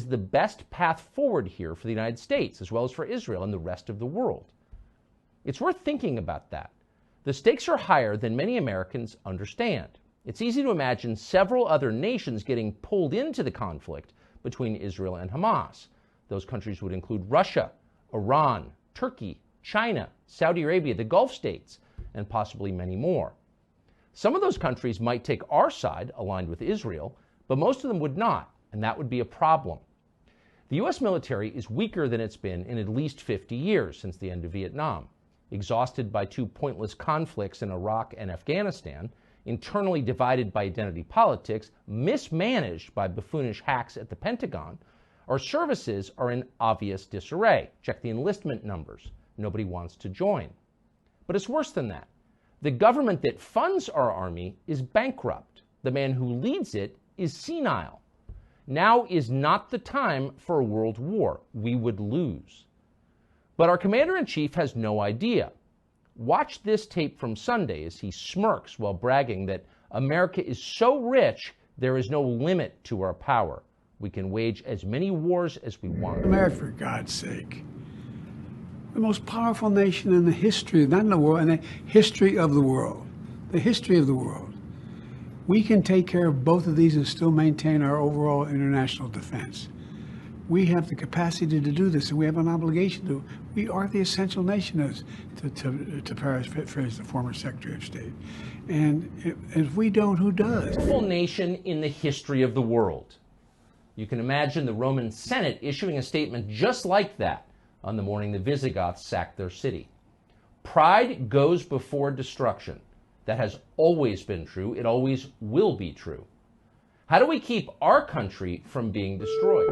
is the best path forward here for the United States, as well as for Israel and the rest of the world? It's worth thinking about that. The stakes are higher than many Americans understand. It's easy to imagine several other nations getting pulled into the conflict between Israel and Hamas. Those countries would include Russia, Iran, Turkey, China, Saudi Arabia, the Gulf states, and possibly many more. Some of those countries might take our side, aligned with Israel, but most of them would not, and that would be a problem. The U.S. military is weaker than it's been in at least 50 years since the end of Vietnam. Exhausted by two pointless conflicts in Iraq and Afghanistan, internally divided by identity politics, mismanaged by buffoonish hacks at the Pentagon, our services are in obvious disarray. Check the enlistment numbers. Nobody wants to join. But it's worse than that. The government that funds our army is bankrupt. The man who leads it is senile. Now is not the time for a world war. We would lose. But our commander-in-chief has no idea. Watch this tape from Sunday as he smirks while bragging that America is so rich there is no limit to our power. We can wage as many wars as we want. America, for God's sake. The most powerful nation in the history, not in the world, in the history of the world. The history of the world. We can take care of both of these and still maintain our overall international defense. We have the capacity to do this, and we have an obligation to. We are the essential nation, to paraphrase the former Secretary of State. And if we don't, who does? Powerful nation in the history of the world. You can imagine the Roman Senate issuing a statement just like that on the morning the Visigoths sacked their city. Pride goes before destruction. That has always been true. It always will be true. How do we keep our country from being destroyed?